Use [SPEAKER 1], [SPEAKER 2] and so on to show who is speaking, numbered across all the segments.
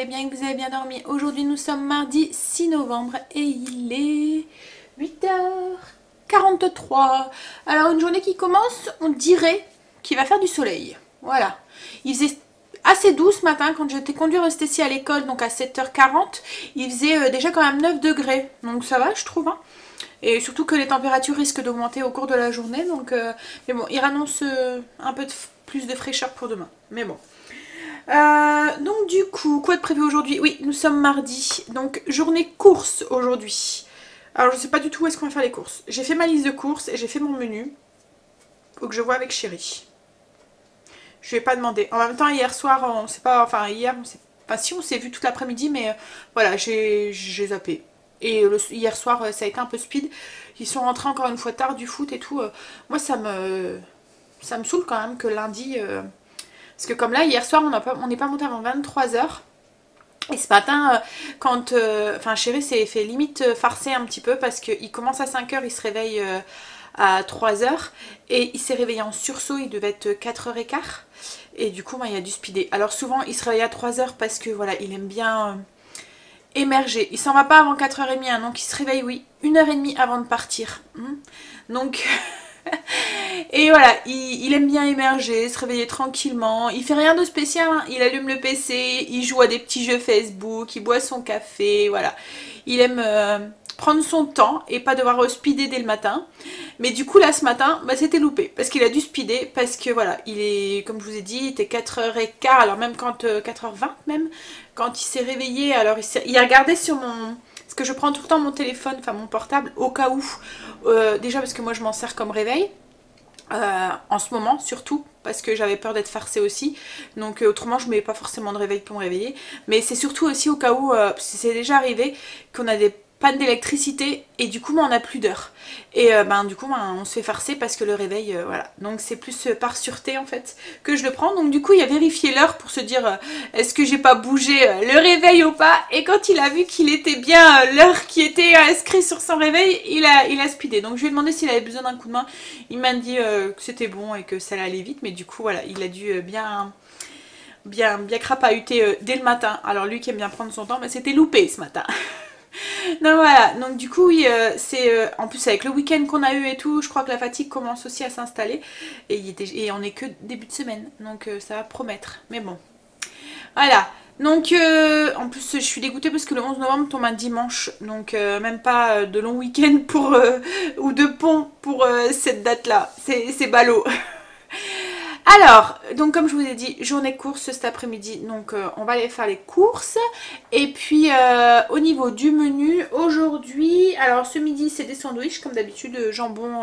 [SPEAKER 1] allez bien et que vous avez bien dormi. Aujourd'hui nous sommes mardi 6 novembre et il est 8h43. Alors une journée qui commence, on dirait qu'il va faire du soleil. Voilà. Il faisait assez doux ce matin quand j'étais conduire Stécie à l'école, donc à 7h40. Il faisait déjà quand même 9 degrés. Donc ça va je trouve. Hein. Et surtout que les températures risquent d'augmenter au cours de la journée. Donc, mais bon, il annonce un peu plus de fraîcheur pour demain. Mais bon. Donc du coup, quoi de prévu aujourd'hui? Oui, nous sommes mardi, donc journée course aujourd'hui. Alors je sais pas du tout où est-ce qu'on va faire les courses. J'ai fait ma liste de courses et j'ai fait mon menu. Faut que je vois avec chérie. Je lui ai pas demandé. En même temps, hier soir, on sait pas, enfin hier, enfin si on s'est vu toute l'après-midi, mais voilà, j'ai zappé. Et hier soir, ça a été un peu speed. Ils sont rentrés encore une fois tard du foot et tout. Moi, ça me saoule quand même que lundi... Parce que comme là, hier soir, on n'est pas monté avant 23h. Et ce matin, quand... Enfin, chérie s'est fait limite farcer un petit peu parce qu'il commence à 5h, il se réveille à 3h. Et il s'est réveillé en sursaut, il devait être 4h15. Et du coup, il a dû speeder. Alors souvent, il se réveille à 3h parce que voilà, il aime bien émerger. Il s'en va pas avant 4h30, hein, donc il se réveille, oui, 1h30 avant de partir. Donc... Et voilà, il aime bien émerger, se réveiller tranquillement. Il fait rien de spécial, hein. Il allume le PC, il joue à des petits jeux Facebook, il boit son café, voilà. Il aime prendre son temps et pas devoir speeder dès le matin. Mais du coup là ce matin, bah, c'était loupé parce qu'il a dû speeder parce que voilà, il est, comme je vous ai dit, il était 4h15, alors même quand 4h20 même, quand il s'est réveillé, alors il a regardé sur mon... Parce que je prends tout le temps mon téléphone, enfin mon portable, au cas où. Déjà parce que moi je m'en sers comme réveil. En ce moment surtout parce que j'avais peur d'être farcée aussi, donc autrement je ne mets pas forcément de réveil pour me réveiller, mais c'est surtout aussi au cas où, c'est déjà arrivé qu'on a des pannes d'électricité et du coup on n'a plus d'heure et du coup on se fait farcer parce que le réveil voilà, donc c'est plus par sûreté en fait que je le prends. Donc du coup il a vérifié l'heure pour se dire est-ce que j'ai pas bougé le réveil ou pas, et quand il a vu qu'il était bien l'heure qui était inscrite sur son réveil, il a speedé. Donc je lui ai demandé s'il avait besoin d'un coup de main, il m'a dit que c'était bon et que ça allait vite, mais du coup voilà, il a dû bien crapahuter dès le matin. Alors lui qui aime bien prendre son temps, mais c'était loupé ce matin. Donc voilà, donc du coup oui, c'est en plus avec le week-end qu'on a eu et tout, je crois que la fatigue commence aussi à s'installer et on est que début de semaine, donc ça va promettre, mais bon, voilà. Donc en plus je suis dégoûtée parce que le 11 novembre tombe un dimanche, donc même pas de long week-end pour ou de pont pour cette date là, c'est ballot. Alors, donc comme je vous ai dit, journée course cet après-midi, donc on va aller faire les courses. Et puis au niveau du menu, aujourd'hui, alors ce midi c'est des sandwichs comme d'habitude, jambon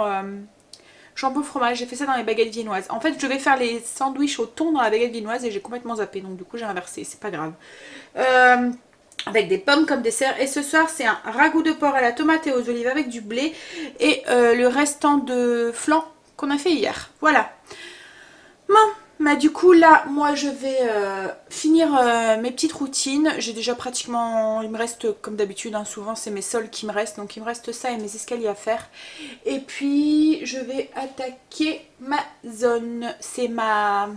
[SPEAKER 1] fromage, j'ai fait ça dans les baguettes viennoises. En fait je vais faire les sandwichs au thon dans la baguette viennoise et j'ai complètement zappé, donc du coup j'ai inversé, c'est pas grave. Avec des pommes comme dessert, et ce soir c'est un ragoût de porc à la tomate et aux olives avec du blé et le restant de flan qu'on a fait hier, voilà. Bon, bah du coup là, moi je vais finir mes petites routines. J'ai déjà pratiquement, il me reste comme d'habitude, hein, souvent c'est mes sols qui me restent. Donc il me reste ça et mes escaliers à faire. Et puis je vais attaquer ma zone, c'est ma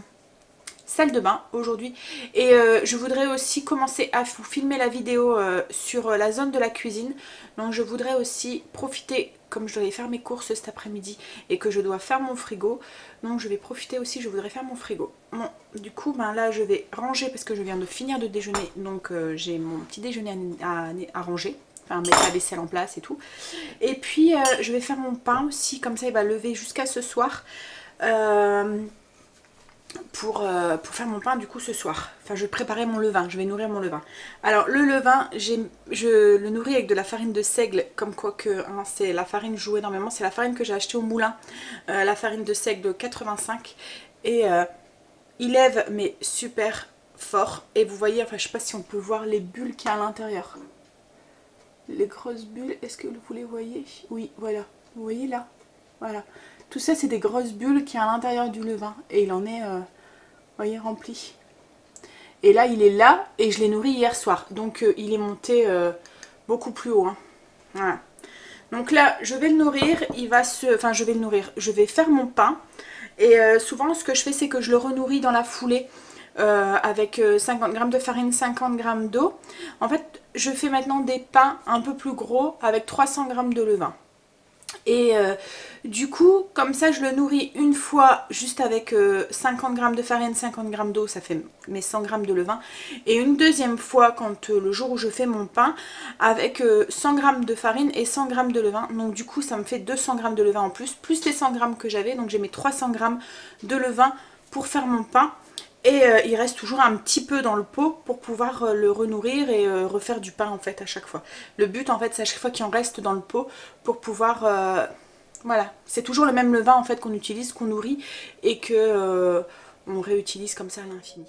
[SPEAKER 1] salle de bain aujourd'hui. Et je voudrais aussi commencer à vous filmer la vidéo sur la zone de la cuisine. Donc je voudrais aussi profiter, comme je dois aller faire mes courses cet après-midi et que je dois faire mon frigo, donc je vais profiter aussi, je voudrais faire mon frigo. Bon, du coup là je vais ranger parce que je viens de finir de déjeuner, donc j'ai mon petit déjeuner à ranger, enfin mettre la vaisselle en place et tout. Et puis je vais faire mon pain aussi, comme ça il va lever jusqu'à ce soir. Pour faire mon pain du coup ce soir. Enfin je vais préparer mon levain, je vais nourrir mon levain. Alors le levain, je le nourris avec de la farine de seigle, comme quoi que hein, c'est la farine joue énormément, c'est la farine que j'ai achetée au moulin, la farine de seigle de 85, et il lève mais super fort, et vous voyez, enfin je sais pas si on peut voir les bulles qu'il y a à l'intérieur. Les grosses bulles, est-ce que vous les voyez? Oui, voilà, vous voyez là? Voilà. Tout ça c'est des grosses bulles qui sont à l'intérieur du levain et il en est, vous voyez, rempli. Et là il est là et je l'ai nourri hier soir. Donc il est monté beaucoup plus haut. Hein. Voilà. Donc là je vais le nourrir, il va se... Enfin je vais le nourrir, je vais faire mon pain. Et souvent ce que je fais c'est que je le renourris dans la foulée avec 50 g de farine, 50 g d'eau. En fait, je fais maintenant des pains un peu plus gros avec 300 g de levain. Et du coup, comme ça, je le nourris une fois juste avec 50 g de farine, 50 g d'eau, ça fait mes 100 g de levain. Et une deuxième fois, quand le jour où je fais mon pain, avec 100 g de farine et 100 g de levain. Donc du coup, ça me fait 200 g de levain en plus, plus les 100 g que j'avais. Donc j'ai mes 300 g de levain pour faire mon pain. Et il reste toujours un petit peu dans le pot pour pouvoir le renourrir et refaire du pain en fait à chaque fois. Le but en fait c'est à chaque fois qu'il en reste dans le pot pour pouvoir... voilà, c'est toujours le même levain en fait qu'on utilise, qu'on nourrit et que on réutilise comme ça à l'infini.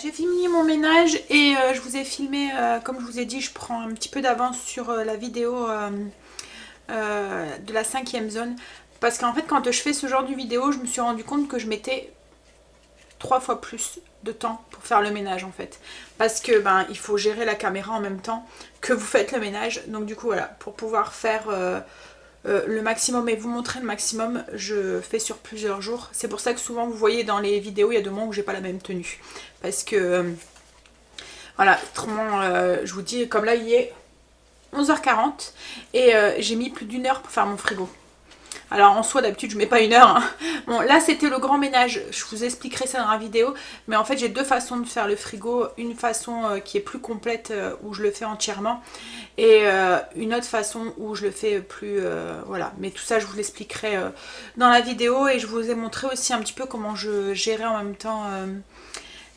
[SPEAKER 1] J'ai fini mon ménage et je vous ai filmé, comme je vous ai dit, je prends un petit peu d'avance sur la vidéo de la 5e zone. Parce qu'en fait, quand je fais ce genre de vidéo, je me suis rendu compte que je mettais 3 fois plus de temps pour faire le ménage en fait. Parce que il faut gérer la caméra en même temps que vous faites le ménage. Donc du coup voilà, pour pouvoir faire le maximum et vous montrer le maximum, je fais sur plusieurs jours. C'est pour ça que souvent vous voyez dans les vidéos, il y a des moments où j'ai pas la même tenue. Parce que voilà, autrement je vous dis, comme là il est 11h40 et j'ai mis plus d'1 heure pour faire mon frigo. Alors en soi d'habitude je mets pas 1 heure hein. Bon là c'était le grand ménage, je vous expliquerai ça dans la vidéo. Mais en fait j'ai deux façons de faire le frigo. Une façon qui est plus complète où je le fais entièrement. Et une autre façon où je le fais plus... voilà, mais tout ça je vous l'expliquerai dans la vidéo. Et je vous ai montré aussi un petit peu comment je gérais en même temps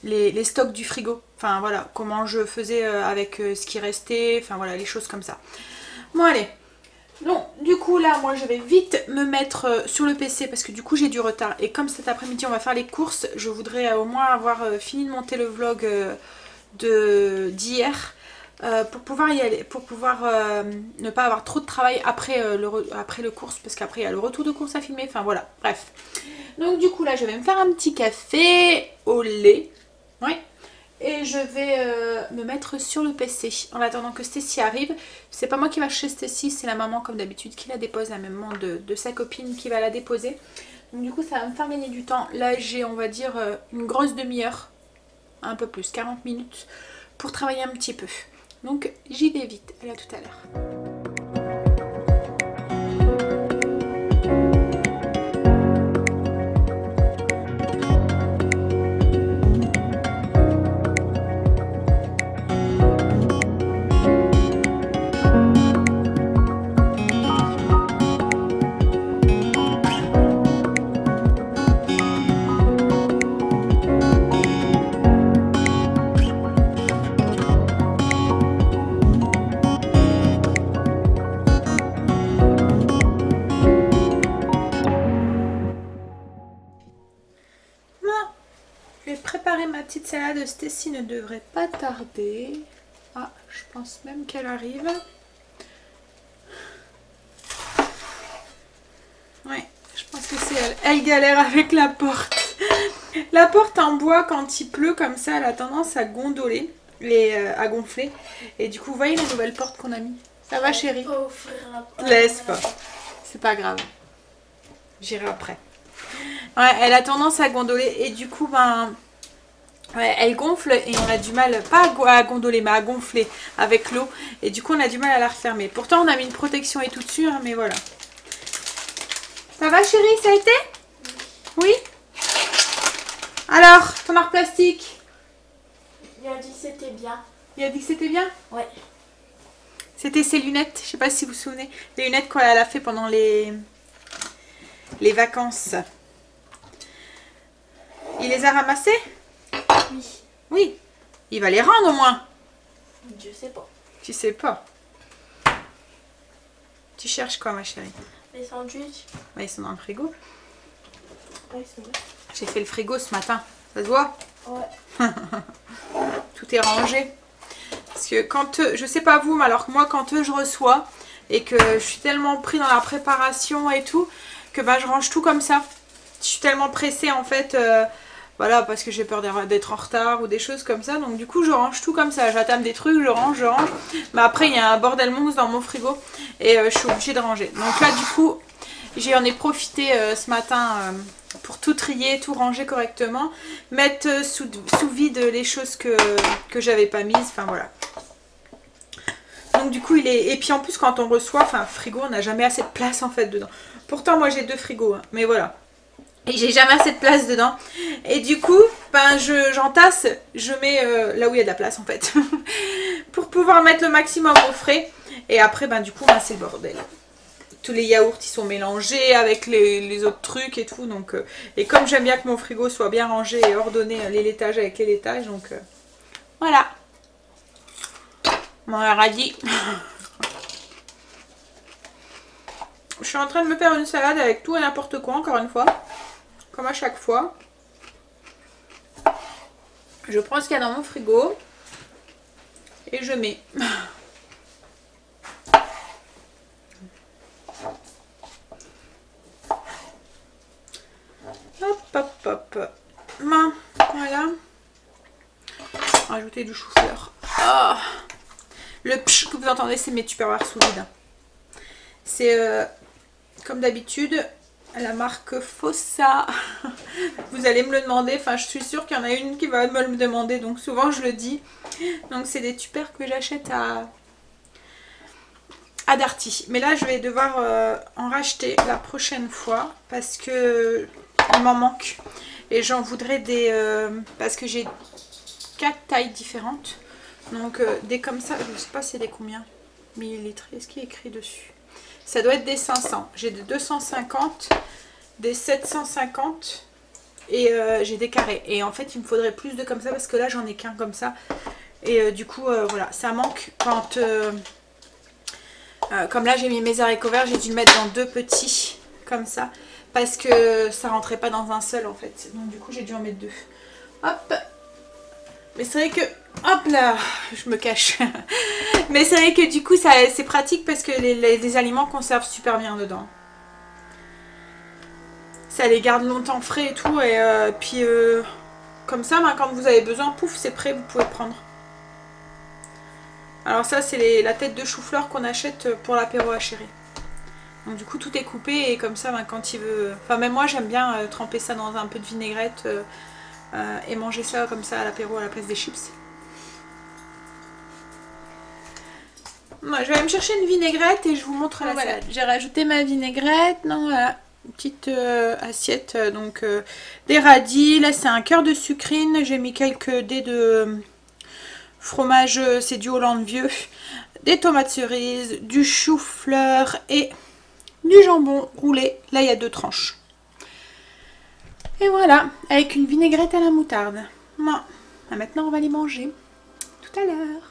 [SPEAKER 1] les stocks du frigo. Enfin voilà, comment je faisais avec ce qui restait, enfin voilà, les choses comme ça. Bon allez. Donc du coup là moi je vais vite me mettre sur le PC parce que du coup j'ai du retard. Et comme cet après-midi on va faire les courses, je voudrais au moins avoir fini de monter le vlog d'hier pour pouvoir y aller, pour pouvoir ne pas avoir trop de travail après le course, parce qu'après il y a le retour de course à filmer, enfin voilà, bref. Donc du coup là je vais me faire un petit café au lait, ouais. Et je vais me mettre sur le PC en attendant que Stécie arrive. C'est pas moi qui va chercher Stécie, c'est la maman comme d'habitude qui la dépose, la maman de sa copine qui va la déposer. Donc du coup ça va me faire gagner du temps. Là j'ai on va dire une grosse demi-heure, un peu plus, 40 minutes pour travailler un petit peu. Donc j'y vais vite, à tout à l'heure. préparer ma petite salade. Stacy ne devrait pas tarder. Ah, je pense même qu'elle arrive. Ouais, je pense que c'est elle. Elle galère avec la porte. La porte en bois, quand il pleut comme ça, elle a tendance à gondoler, à gonfler. Et du coup, vous voyez la nouvelle porte qu'on a mis? Ça va, chérie? Laisse pas. C'est pas grave. J'irai après. Ouais, elle a tendance à gondoler et du coup, ben... Ouais, elle gonfle et on a du mal, pas à gondoler, mais à gonfler avec l'eau. Et du coup, on a du mal à la refermer. Pourtant, on a mis une protection et tout dessus, hein, mais voilà. Ça va, chérie? Ça a été? Oui? Alors, ton art plastique?
[SPEAKER 2] Il a dit que c'était bien.
[SPEAKER 1] Il a dit que c'était bien?
[SPEAKER 2] Ouais.
[SPEAKER 1] C'était ses lunettes, je sais pas si vous vous souvenez. Les lunettes qu'elle a fait pendant les vacances. Il les a ramassées?
[SPEAKER 2] Oui.
[SPEAKER 1] Oui. Il va les rendre au moins.
[SPEAKER 2] Je sais pas.
[SPEAKER 1] Tu sais pas. Tu cherches quoi, ma chérie?
[SPEAKER 2] Les sandwichs.
[SPEAKER 1] Ouais, ils sont dans le frigo.
[SPEAKER 2] Oui, c'est vrai.
[SPEAKER 1] J'ai fait le frigo ce matin. Ça se voit?
[SPEAKER 2] Ouais.
[SPEAKER 1] Tout est rangé. Parce que quand, je sais pas vous, mais alors que moi, quand je reçois et que je suis tellement pris dans la préparation et tout, que bah, je range tout comme ça. Je suis tellement pressée en fait, voilà, parce que j'ai peur d'être en retard ou des choses comme ça. Donc du coup, je range tout comme ça. J'attame des trucs, je range. Mais après, il y a un bordel monstre dans mon frigo et je suis obligée de ranger. Donc là, du coup, j'en ai profité ce matin pour tout trier, tout ranger correctement. Mettre sous vide les choses que j'avais pas mises. Enfin voilà. Donc du coup, il est... Et puis en plus, quand on reçoit, enfin, frigo, on n'a jamais assez de place en fait dedans. Pourtant, moi, j'ai 2 frigos, hein, mais voilà. Et j'ai jamais assez de place dedans. Et du coup, ben, j'entasse, je mets là où il y a de la place en fait. Pour pouvoir mettre le maximum au frais. Et après, ben, du coup, ben, c'est le bordel. Tous les yaourts, ils sont mélangés avec les autres trucs et tout. Donc, et comme j'aime bien que mon frigo soit bien rangé et ordonné, les laitages avec les laitages. Donc, voilà. Mon radis. Je suis en train de me faire une salade avec tout et n'importe quoi, encore une fois. Comme à chaque fois. Je prends ce qu'il y a dans mon frigo. Et je mets. Hop, hop, hop. Voilà. Rajouter du chou-fleur. Oh. Le psh que vous entendez, c'est mes tupperwares sous vide. C'est comme d'habitude la marque Fossa. Vous allez me le demander. Enfin, je suis sûre qu'il y en a une qui va me le demander. Donc souvent, je le dis. Donc c'est des tuppers que j'achète à Darty. Mais là, je vais devoir en racheter la prochaine fois. Parce que il m'en manque. Et j'en voudrais des... parce que j'ai 4 tailles différentes. Donc des comme ça, je ne sais pas c'est des combien millilitres. Est-ce qu'il est écrit dessus? Ça doit être des 500. J'ai des 250, des 750 et j'ai des carrés. Et en fait, il me faudrait plus de comme ça parce que là, j'en ai qu'un comme ça. Et du coup, voilà, ça manque quand... comme là, j'ai mis mes haricots verts, j'ai dû le mettre dans 2 petits comme ça. Parce que ça rentrait pas dans un seul en fait. Donc du coup, j'ai dû en mettre 2. Hop. Mais c'est vrai que... Hop là, je me cache. Mais c'est vrai que du coup, c'est pratique parce que les aliments conservent super bien dedans. Ça les garde longtemps frais et tout. Et puis, comme ça, ben, quand vous avez besoin, pouf, c'est prêt, vous pouvez prendre. Alors ça, c'est la tête de chou-fleur qu'on achète pour l'apéro à chéri. Donc du coup, tout est coupé et comme ça, ben, quand il veut... Enfin, même moi, j'aime bien tremper ça dans un peu de vinaigrette et manger ça comme ça à l'apéro à la place des chips. Moi, je vais aller me chercher une vinaigrette et je vous montre la salade. J'ai rajouté ma vinaigrette. Non, voilà. Une petite assiette. Donc, des radis. Là, c'est un cœur de sucrine. J'ai mis quelques dés de fromage. C'est du Hollande vieux. Des tomates cerises. Du chou-fleur. Et du jambon roulé. Là, il y a 2 tranches. Et voilà. Avec une vinaigrette à la moutarde. Bon. Maintenant, on va les manger. Tout à l'heure.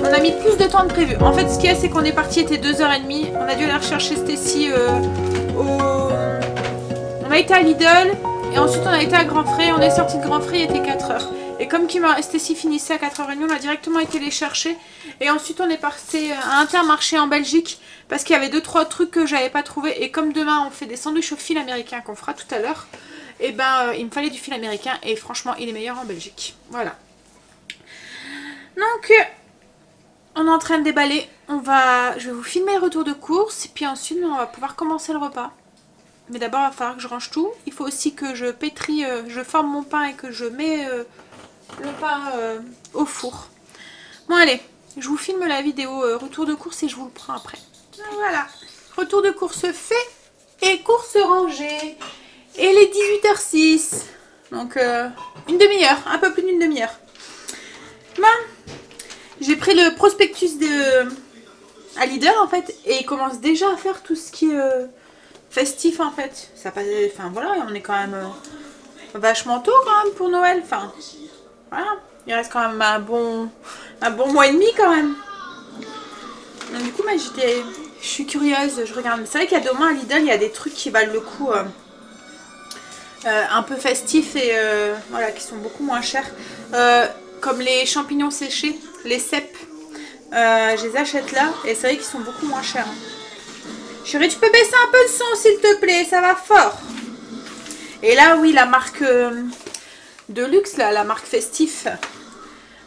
[SPEAKER 1] On a mis plus de temps que prévu. En fait, ce qu'il y a, c'est qu'on est parti, il était 2h30. On a dû aller rechercher Stacy On a été à Lidl. Et ensuite, on a été à Grand Frais. On est sorti de Grand Frais, il était 4h. Et comme Stacy finissait à 4h30, on a directement été les chercher. Et ensuite, on est passé à Intermarché en Belgique. Parce qu'il y avait 2-3 trucs que j'avais pas trouvé. Et comme demain, on fait des sandwichs au fil américain qu'on fera tout à l'heure. Et ben, il me fallait du fil américain. Et franchement, il est meilleur en Belgique. Voilà. Donc... on est en train de déballer. Je vais vous filmer le retour de course. Et puis ensuite, on va pouvoir commencer le repas. Mais d'abord, il va falloir que je range tout. Il faut aussi que je pétris, je forme mon pain et que je mets le pain au four. Bon, allez. Je vous filme la vidéo retour de course et je vous le prends après. Voilà. Retour de course fait. Et course rangée. Et les 18h06. Donc, une demi-heure. Un peu plus d'une demi-heure. Bon. J'ai pris le prospectus à Lidl en fait et il commence déjà à faire tout ce qui est festif en fait. Ça passe, enfin voilà, on est quand même vachement tôt quand même pour Noël. Enfin voilà, il reste quand même un bon mois et demi quand même. Donc du coup, moi je suis curieuse, je regarde. C'est vrai qu'il y a demain à Lidl, il y a des trucs qui valent le coup, un peu festifs et voilà, qui sont beaucoup moins chers. Comme les champignons séchés, les cèpes, je les achète là et c'est vrai qu'ils sont beaucoup moins chers. Chérie, tu peux baisser un peu le son s'il te plaît, ça va fort. Et là, oui, la marque de luxe, là, la marque Festif,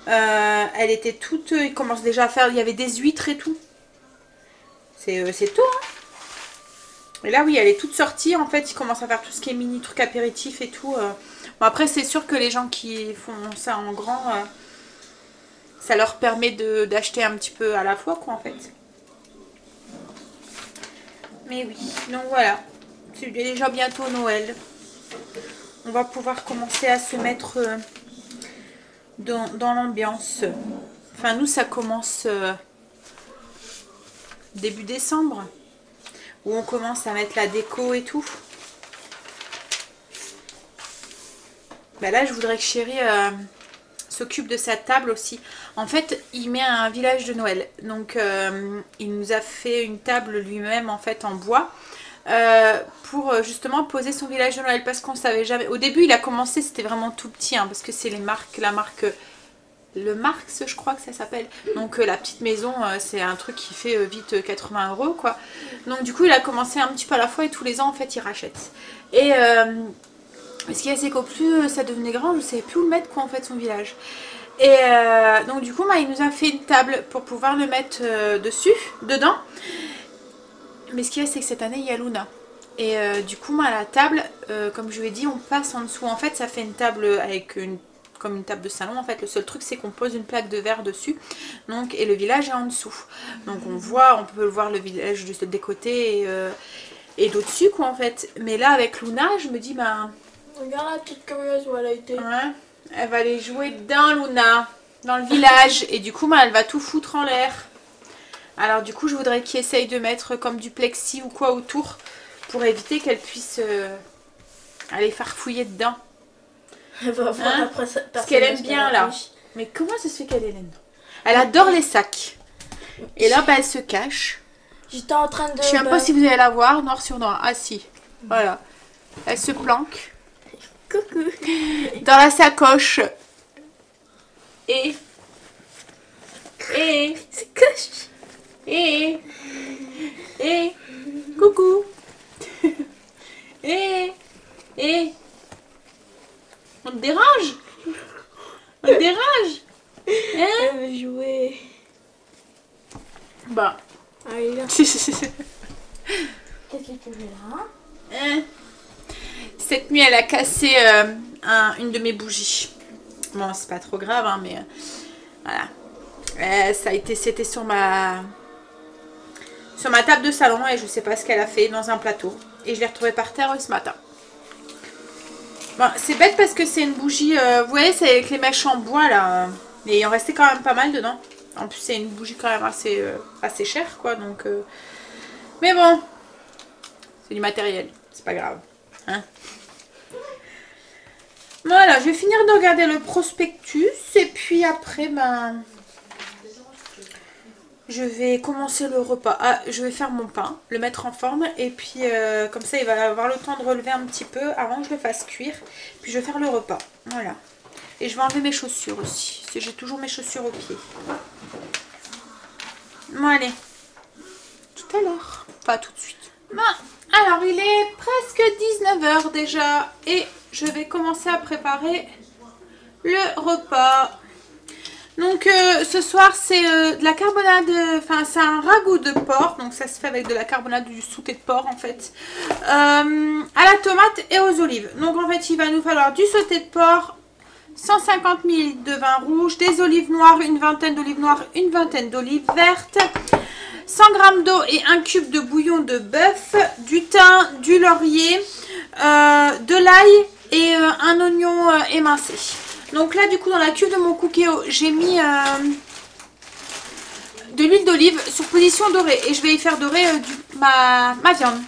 [SPEAKER 1] elle était toute, il commence déjà à faire, il y avait des huîtres et tout. C'est tout, hein. Et là, oui, elle est toute sortie, en fait, ils commencent à faire tout ce qui est mini trucs apéritifs et tout. Bon, après, c'est sûr que les gens qui font ça en grand, ça leur permet d'acheter un petit peu à la fois, quoi, en fait. Mais oui, donc voilà. C'est déjà bientôt Noël. On va pouvoir commencer à se mettre dans l'ambiance. Enfin, nous, ça commence début décembre, où on commence à mettre la déco et tout. Bah là, je voudrais que Chéri s'occupe de sa table aussi. En fait, il met un village de Noël. Donc, il nous a fait une table lui-même, en fait, en bois. Pour justement poser son village de Noël. Parce qu'on savait jamais... Au début, il a commencé, c'était vraiment tout petit. Hein, parce que c'est la marque... Le Marx, je crois que ça s'appelle. Donc, la petite maison, c'est un truc qui fait vite 80 €, quoi. Donc, du coup, il a commencé un petit peu à la fois. Et tous les ans, en fait, il rachète. Et... ce qu'il y a, c'est qu'au plus ça devenait grand, je ne savais plus où le mettre, quoi, en fait, son village. Et donc du coup, il nous a fait une table pour pouvoir le mettre dedans. Mais ce qu'il y a, c'est que cette année, il y a Luna. Et du coup, la table, comme je vous ai dit, on passe en dessous. En fait, ça fait une table avec comme une table de salon. En fait, le seul truc, c'est qu'on pose une plaque de verre dessus. Donc, et le village est en dessous. Donc on peut voir le village juste des côtés et d'au-dessus, quoi, en fait. Mais là, avec Luna, je me dis,
[SPEAKER 2] regarde la petite curieuse où elle a été.
[SPEAKER 1] Ouais, elle va aller jouer dans Luna, dans le village. Et du coup, elle va tout foutre en l'air. Alors du coup, je voudrais qu'il essaye de mettre comme du plexi ou quoi autour pour éviter qu'elle puisse aller farfouiller dedans.
[SPEAKER 2] Elle va voir après ça.
[SPEAKER 1] Parce qu'elle aime bien là. Mais comment ça se fait qu'elle aime? Elle adore les sacs. Et là, elle se cache.
[SPEAKER 2] J'étais en train de...
[SPEAKER 1] Je sais même pas si vous allez la voir, noir sur noir. Ah si, voilà. Elle se planque.
[SPEAKER 2] Coucou.
[SPEAKER 1] Dans la sacoche. Et
[SPEAKER 2] C'est cache.
[SPEAKER 1] Et coucou. Et on te dérange? On te dérange? Hein?
[SPEAKER 2] Elle veut jouer.
[SPEAKER 1] Bah.
[SPEAKER 2] Allez là. Qu'est-ce que tu veux là,
[SPEAKER 1] Hein? Cette nuit, elle a cassé une de mes bougies. Bon, c'est pas trop grave, hein, mais voilà. C'était sur ma table de salon et je sais pas ce qu'elle a fait dans un plateau. Et je l'ai retrouvée par terre ce matin. Bon, c'est bête parce que c'est une bougie, vous voyez, c'est avec les mèches en bois là. Et il en restait quand même pas mal dedans. En plus, c'est une bougie quand même assez chère, quoi. Donc, mais bon, c'est du matériel, c'est pas grave. Hein? Voilà, je vais finir de regarder le prospectus et puis après, je vais commencer le repas. Ah, je vais faire mon pain, le mettre en forme. Et puis comme ça, il va avoir le temps de relever un petit peu avant que je le fasse cuire. Puis je vais faire le repas. Voilà. Et je vais enlever mes chaussures aussi. Parce que j'ai toujours mes chaussures aux pieds. Bon, allez. Tout à l'heure. Pas tout de suite. Bon, alors il est presque 19 h déjà. Et je vais commencer à préparer le repas. Donc ce soir c'est de la carbonade, enfin c'est un ragoût de porc, donc ça se fait avec de la carbonade ou du sauté de porc en fait, à la tomate et aux olives. Donc en fait il va nous falloir du sauté de porc, 150 ml de vin rouge, des olives noires, une vingtaine d'olives noires, une vingtaine d'olives vertes, 100 g d'eau et un cube de bouillon de bœuf, du thym, du laurier, de l'ail et un oignon émincé. Donc là du coup dans la cuve de mon cookéo j'ai mis de l'huile d'olive sur position dorée et je vais y faire dorer ma viande.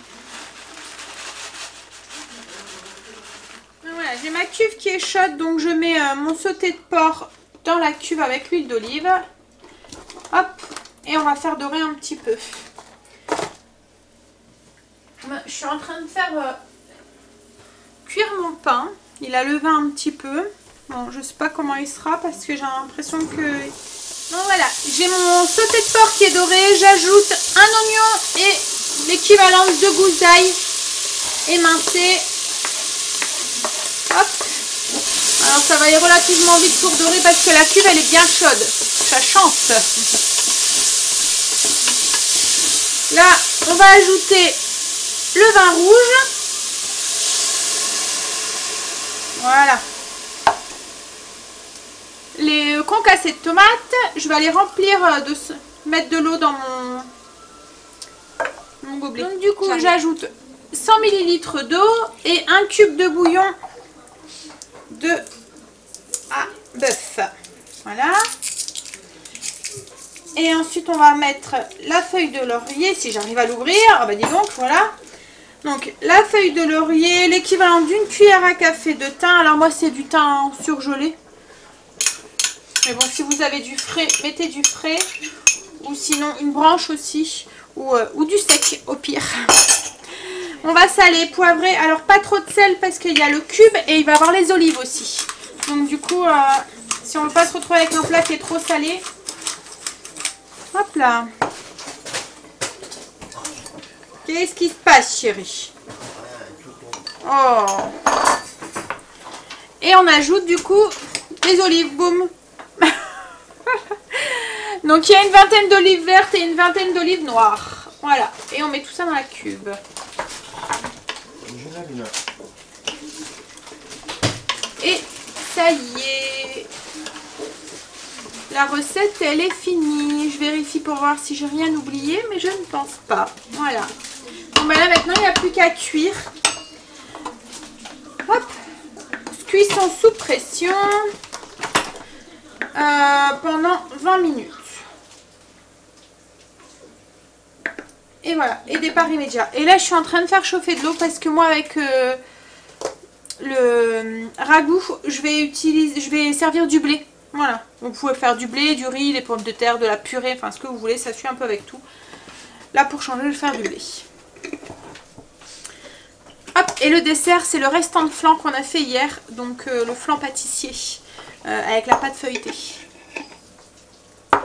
[SPEAKER 1] Voilà, j'ai ma cuve qui est chaude, donc je mets mon sauté de porc dans la cuve avec l'huile d'olive. Hop, et on va faire dorer un petit peu. Je suis en train de faire cuire mon pain. Il a levé un petit peu. Bon, je sais pas comment il sera parce que j'ai l'impression que... Donc voilà, j'ai mon sauté de porc qui est doré. J'ajoute un oignon et l'équivalent de 2 gousses d'ail émincées. Hop. Alors ça va aller relativement vite pour dorer parce que la cuve elle est bien chaude. Ça chante. Là, on va ajouter le vin rouge. Voilà. Les concassés de tomates, je vais les remplir mettre de l'eau dans mon gobelet. Donc du coup, j'ajoute 100 ml d'eau et un cube de bouillon de bœuf. Voilà. Et ensuite, on va mettre la feuille de laurier, si j'arrive à l'ouvrir. Ah bah dis donc, voilà. Donc la feuille de laurier, l'équivalent d'une cuillère à café de thym. Alors moi, c'est du thym surgelé. Mais bon, si vous avez du frais, mettez du frais. Ou sinon une branche aussi. Ou du sec au pire. On va saler, poivrer. Alors pas trop de sel parce qu'il y a le cube et il va y avoir les olives aussi. Donc du coup, si on ne veut pas se retrouver avec un plat qui est trop salé. Hop là. Qu'est-ce qui se passe, chérie? Oh. Et on ajoute du coup les olives. Boum. Donc il y a une vingtaine d'olives vertes et une vingtaine d'olives noires. Voilà. Et on met tout ça dans la cube. Et ça y est. La recette, elle est finie. Je vérifie pour voir si j'ai rien oublié, mais je ne pense pas. Voilà. Donc ben là, maintenant, il n'y a plus qu'à cuire. Hop. Cuisson sous pression pendant 20 minutes. Et voilà. Et départ immédiat. Et là, je suis en train de faire chauffer de l'eau parce que moi, avec le ragoût, je vais servir du blé. Voilà, vous pouvez faire du blé, du riz, des pommes de terre, de la purée, enfin ce que vous voulez, ça suit un peu avec tout. Là pour changer, je vais faire du blé. Hop, et le dessert, c'est le restant de flan qu'on a fait hier, donc le flan pâtissier avec la pâte feuilletée. Bon,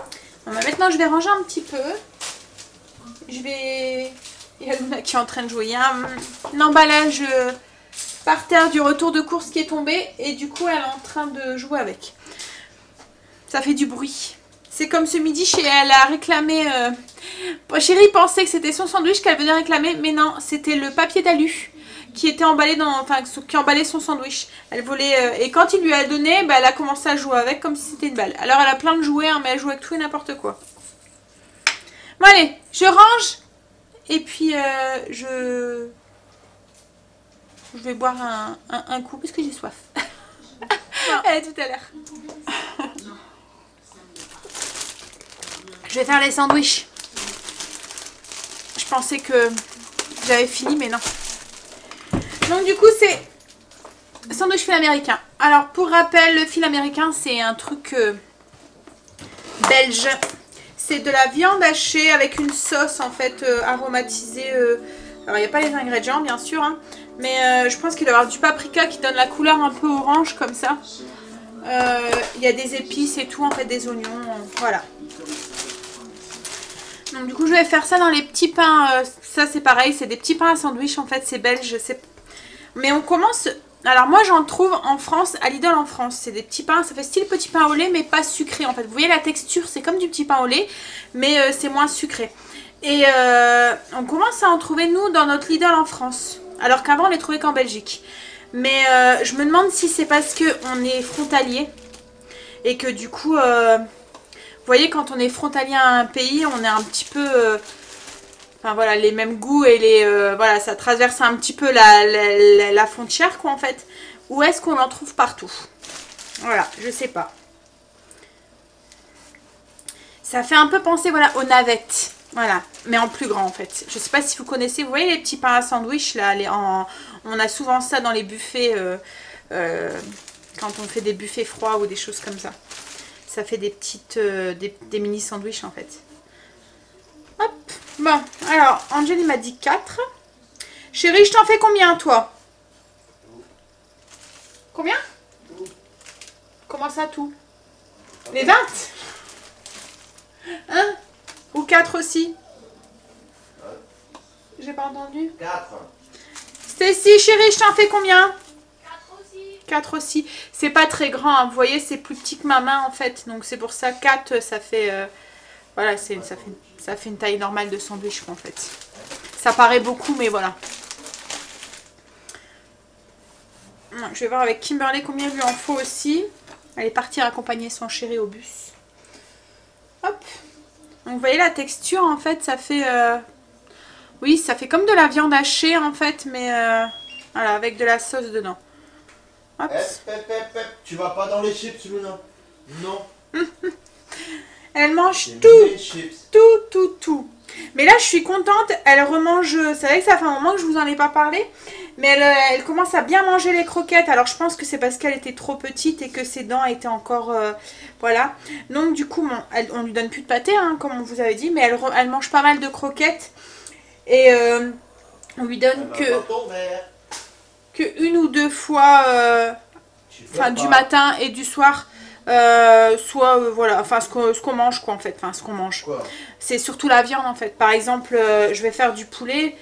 [SPEAKER 1] bah, maintenant je vais ranger un petit peu. Il y a Luna qui est en train de jouer. Il y a un emballage par terre du retour de course qui est tombé et du coup elle est en train de jouer avec. Ça fait du bruit. C'est comme ce midi, elle a réclamé... Chérie pensait que c'était son sandwich qu'elle venait réclamer, mais non, c'était le papier d'alu qui était emballé dans... Enfin, qui emballait son sandwich. Elle voulait... et quand il lui a donné, bah, elle a commencé à jouer avec comme si c'était une balle. Alors elle a plein de jouets, hein, mais elle joue avec tout et n'importe quoi. Bon allez, je range. Et puis je vais boire un coup parce que j'ai soif. Allez, tout à l'heure. Je vais faire les sandwichs. Je pensais que j'avais fini, mais non. Donc du coup, c'est sandwich fil américain. Alors, pour rappel, le fil américain, c'est un truc belge. C'est de la viande hachée avec une sauce en fait aromatisée. Alors il n'y a pas les ingrédients bien sûr, hein, mais je pense qu'il doit y avoir du paprika qui donne la couleur un peu orange comme ça. Il y a des épices et tout, en fait des oignons, voilà. Donc du coup je vais faire ça dans les petits pains, ça c'est pareil, c'est des petits pains à sandwich en fait, c'est belge, mais on commence... Alors moi j'en trouve en France, à Lidl en France, c'est des petits pains, ça fait style petit pain au lait mais pas sucré en fait. Vous voyez la texture, c'est comme du petit pain au lait mais c'est moins sucré. Et on commence à en trouver nous dans notre Lidl en France, alors qu'avant on les trouvait qu'en Belgique. Mais je me demande si c'est parce qu'on est frontalier et que du coup, vous voyez quand on est frontalier à un pays, on est un petit peu... Enfin voilà, les mêmes goûts et voilà, ça traverse un petit peu la frontière quoi en fait. Ou est-ce qu'on en trouve partout? Voilà, je sais pas. Ça fait un peu penser voilà aux navettes. Voilà, mais en plus grand en fait. Je sais pas si vous connaissez, vous voyez les petits pains à sandwich là, on a souvent ça dans les buffets quand on fait des buffets froids ou des choses comme ça. Ça fait des petites des mini sandwichs en fait. Hop. Bon, alors, Angel il m'a dit 4. Chérie, je t'en fais combien, toi? Combien? Comment ça, tout? Les 20? Hein? Ou 4 aussi? J'ai pas entendu.
[SPEAKER 3] 4.
[SPEAKER 1] Stacy, chérie, je t'en fais combien?
[SPEAKER 2] 4 aussi.
[SPEAKER 1] 4 aussi. C'est pas très grand, hein. Vous voyez, c'est plus petit que ma main, en fait. Donc, c'est pour ça, 4, ça fait... Voilà, ça fait une taille normale de sandwich en fait. Ça paraît beaucoup, mais voilà. Je vais voir avec Kimberly combien il lui en faut aussi. Elle est partie accompagner son chéri au bus. Hop. Donc vous voyez la texture en fait, ça fait... Oui, ça fait comme de la viande hachée en fait, mais voilà, avec de la sauce dedans. Hop.
[SPEAKER 3] Tu vas pas dans les chips, Luna? Non.
[SPEAKER 1] Elle mange tout. Mais là, je suis contente. Elle remange... C'est vrai que ça fait un moment que je vous en ai pas parlé. Mais elle commence à bien manger les croquettes. Alors, je pense que c'est parce qu'elle était trop petite et que ses dents étaient encore... voilà. Donc, du coup, on lui donne plus de pâté, hein, comme on vous avait dit. Mais elle mange pas mal de croquettes. Et on lui donne que une ou deux fois... Enfin, du matin et du soir... voilà, enfin ce qu'on mange quoi en fait, enfin ce qu'on mange. C'est surtout la viande en fait. Par exemple, je vais faire du poulet,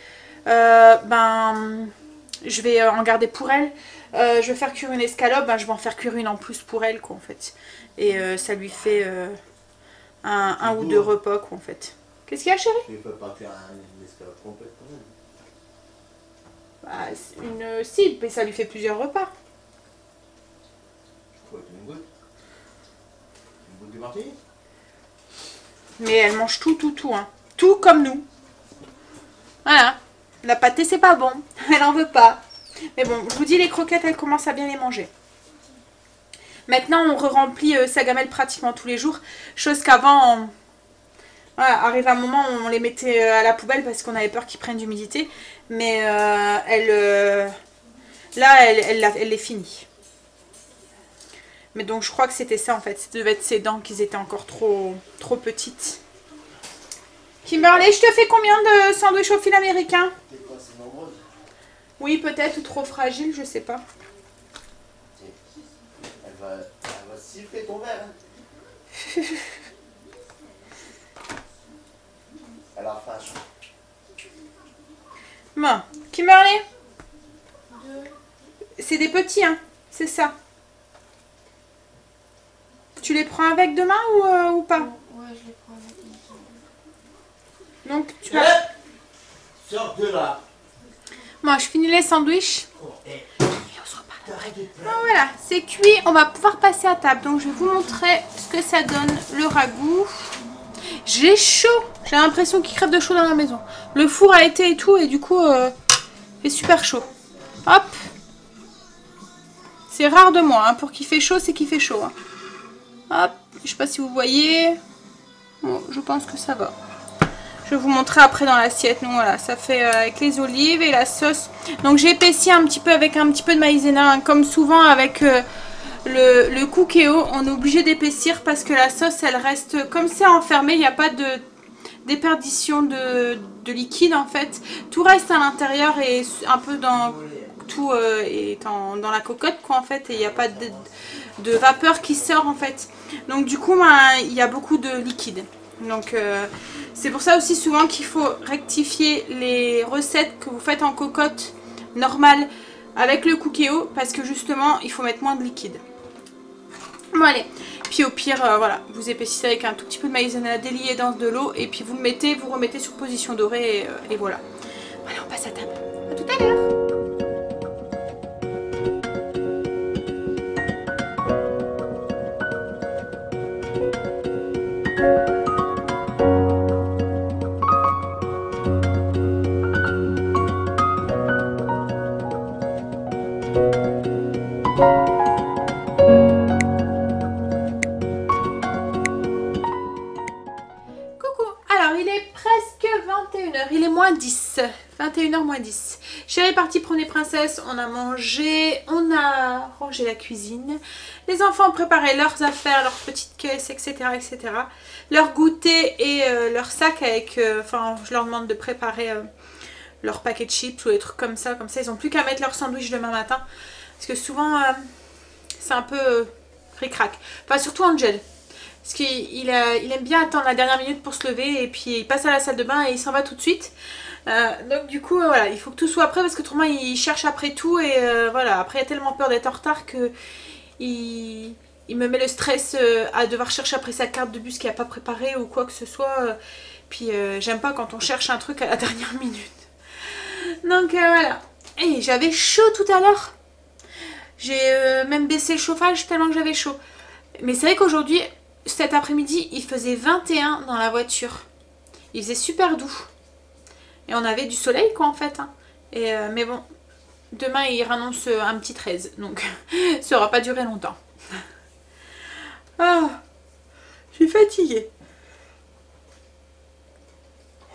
[SPEAKER 1] je vais en garder pour elle. Je vais faire cuire une escalope, je vais en faire cuire une en plus pour elle quoi en fait. Et ça lui fait un ou deux repas quoi en fait. Qu'est-ce qu'il y a chérie?
[SPEAKER 3] Tu peux pas faire une escalope complète quand même.
[SPEAKER 1] Si, mais ça lui fait plusieurs repas.
[SPEAKER 3] Quoi, une goutte? Du martini?
[SPEAKER 1] Mais elle mange tout, hein. Tout comme nous. Voilà. La pâtée, c'est pas bon. Elle en veut pas. Mais bon, je vous dis, les croquettes, elle commence à bien les manger. Maintenant, on re-remplit sa gamelle pratiquement tous les jours. Chose qu'avant, voilà, arrive un moment où on les mettait à la poubelle parce qu'on avait peur qu'ils prennent d'humidité. Mais là, elle les finit. Mais donc je crois que c'était ça en fait, ça devait être ses dents qui étaient encore trop petites. Kimberly, je te fais combien de sandwichs au fil américain? Oui, peut-être, ou trop fragile, je sais pas.
[SPEAKER 3] Elle va siffler ton verre. Hein. Elle a faim.
[SPEAKER 1] Bon, Kimberly, c'est des petits, hein, c'est ça. Tu les prends avec demain ou pas?
[SPEAKER 2] Ouais, je les prends avec.
[SPEAKER 1] Donc tu vas...
[SPEAKER 3] Sors de là.
[SPEAKER 1] Bon, je finis les sandwichs. Et on se reparle après. Bon, voilà, c'est cuit. On va pouvoir passer à table. Donc je vais vous montrer ce que ça donne, le ragoût. J'ai chaud. J'ai l'impression qu'il crève de chaud dans la maison. Le four a été et tout et du coup, il fait super chaud. Hop. C'est rare de moi. Hein. Pour qu'il fait chaud, c'est qu'il fait chaud. Hein. Hop, je sais pas si vous voyez. Bon, je pense que ça va. Je vais vous montrer après dans l'assiette. Donc voilà, ça fait avec les olives et la sauce. Donc j'ai épaissi un petit peu avec un petit peu de maïzena, hein, comme souvent avec Le cookéo, on est obligé d'épaissir parce que la sauce, elle reste, comme c'est enfermé, il n'y a pas de déperdition de liquide en fait. Tout reste à l'intérieur et un peu dans tout est dans la cocotte quoi en fait, et il n'y a pas de vapeur qui sort en fait. Donc du coup, ben, il y a beaucoup de liquide. Donc c'est pour ça aussi souvent qu'il faut rectifier les recettes que vous faites en cocotte normale avec le cookéo parce que justement, il faut mettre moins de liquide. Bon allez, puis au pire, voilà, vous épaississez avec un tout petit peu de maïzena délié dans de l'eau et puis vous remettez sur position dorée et voilà. Allez, on passe à table. À tout à l'heure. Il est moins 10, 21h moins 10. Chérie est partie promener princesse, on a mangé, on a rangé la cuisine. Les enfants ont préparé leurs affaires, leurs petites caisses, etc. etc. Leur goûter et leur sac avec, enfin je leur demande de préparer leur paquet de chips ou des trucs comme ça. Ils n'ont plus qu'à mettre leur sandwich demain matin. Parce que souvent c'est un peu ric-rac. Enfin surtout Angel. Parce qu'il aime bien attendre la dernière minute pour se lever et puis il passe à la salle de bain et il s'en va tout de suite. Donc du coup voilà, il faut que tout soit prêt parce que autrement il cherche après tout et voilà, après il a tellement peur d'être en retard que il me met le stress à devoir chercher après sa carte de bus qu'il n'a pas préparé ou quoi que ce soit. Puis j'aime pas quand on cherche un truc à la dernière minute. Donc voilà. Et j'avais chaud tout à l'heure. J'ai même baissé le chauffage tellement que j'avais chaud. Mais c'est vrai qu'aujourd'hui... Cet après-midi, il faisait 21 dans la voiture. Il faisait super doux. Et on avait du soleil quoi en fait. Hein. Et, mais bon, demain il annonce un petit 13. Donc ça aura pas duré longtemps. Ah, je suis fatiguée.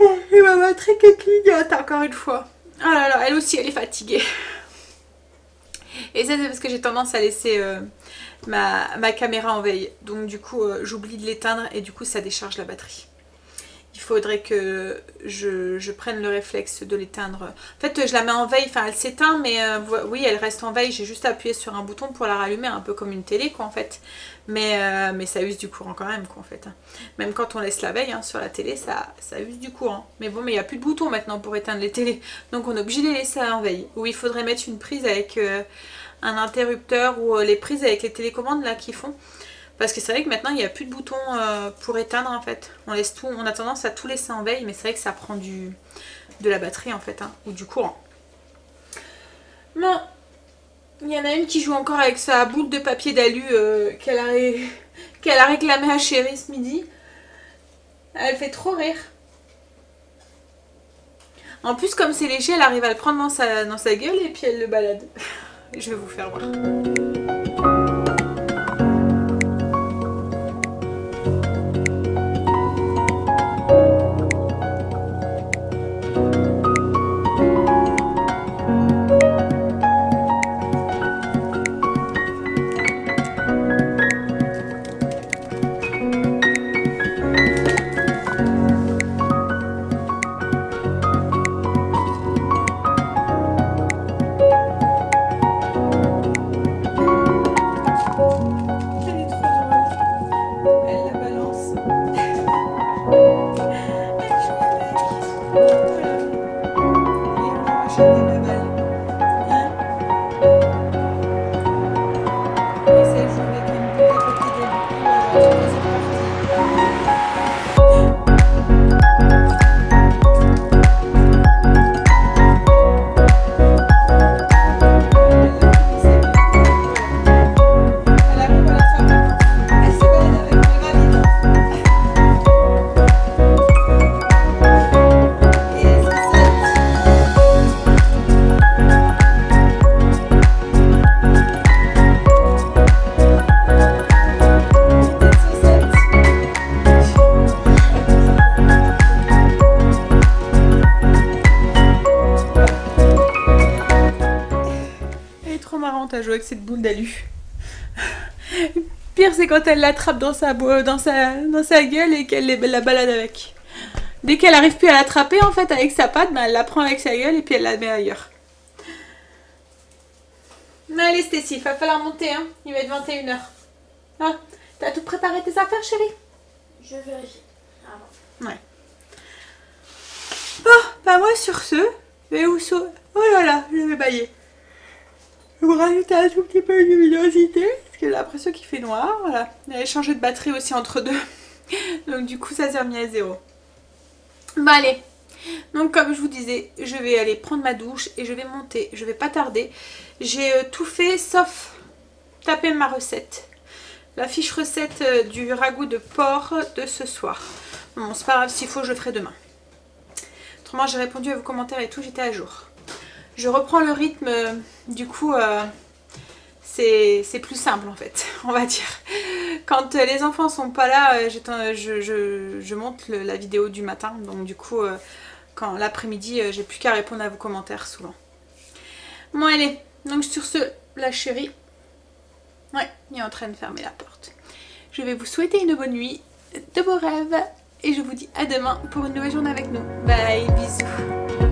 [SPEAKER 1] Et ma batterie qui clignote encore une fois. Ah là là, elle aussi elle est fatiguée. Et ça c'est parce que j'ai tendance à laisser... ma caméra en veille, donc du coup j'oublie de l'éteindre et du coup ça décharge la batterie. Il faudrait que je prenne le réflexe de l'éteindre. En fait je la mets en veille, enfin elle s'éteint mais oui elle reste en veille, j'ai juste appuyé sur un bouton pour la rallumer un peu comme une télé quoi en fait. Mais ça use du courant quand même quoi en fait. Même quand on laisse la veille hein, sur la télé ça use du courant. Mais bon mais il n'y a plus de bouton maintenant pour éteindre les télés, donc on est obligé de les laisser en veille. Ou il faudrait mettre une prise avec... un interrupteur ou les prises avec les télécommandes là qui font, parce que c'est vrai que maintenant il n'y a plus de boutons pour éteindre en fait, on laisse tout, on a tendance à tout laisser en veille mais c'est vrai que ça prend de la batterie en fait hein, ou du courant. Bon, il y en a une qui joue encore avec sa boule de papier d'alu qu'elle a réclamé à Chérie ce midi. Elle fait trop rire. En plus comme c'est léger elle arrive à le prendre dans sa gueule et puis elle le balade. Je vais vous faire voir. Elle est trop marrante à jouer avec cette boule d'alu. Pire, c'est quand elle l'attrape dans sa gueule et qu'elle la balade avec. Dès qu'elle arrive plus à l'attraper, en fait, avec sa patte, ben, elle la prend avec sa gueule et puis elle la met ailleurs. Mais allez, Stécie, il va falloir monter, hein. Il va être 21h. Ah, t'as tout préparé tes affaires, chérie?
[SPEAKER 2] Je vérifie. Avant.
[SPEAKER 1] Ouais. Bon, bah moi, sur ce, je vais vous sauver. Oh là là, je vais bailler. Je vais vous rajouter un tout petit peu de luminosité, parce que j'ai l'impression qu'il fait noir, voilà. J'avais changé de batterie aussi entre deux. Donc du coup, ça s'est remis à 0. Bah allez. Donc comme je vous disais, je vais aller prendre ma douche et je vais monter. Je vais pas tarder. J'ai tout fait sauf taper ma recette. La fiche recette du ragoût de porc de ce soir. Bon, c'est pas grave, s'il faut, je le ferai demain. Autrement, j'ai répondu à vos commentaires et tout, j'étais à jour. Je reprends le rythme, du coup, c'est plus simple en fait, on va dire. Quand les enfants sont pas là, je monte la vidéo du matin, donc du coup, quand l'après-midi, j'ai plus qu'à répondre à vos commentaires souvent. Bon allez, donc sur ce, la chérie, ouais, il est en train de fermer la porte. Je vais vous souhaiter une bonne nuit, de beaux rêves, et je vous dis à demain pour une nouvelle journée avec nous. Bye, bisous.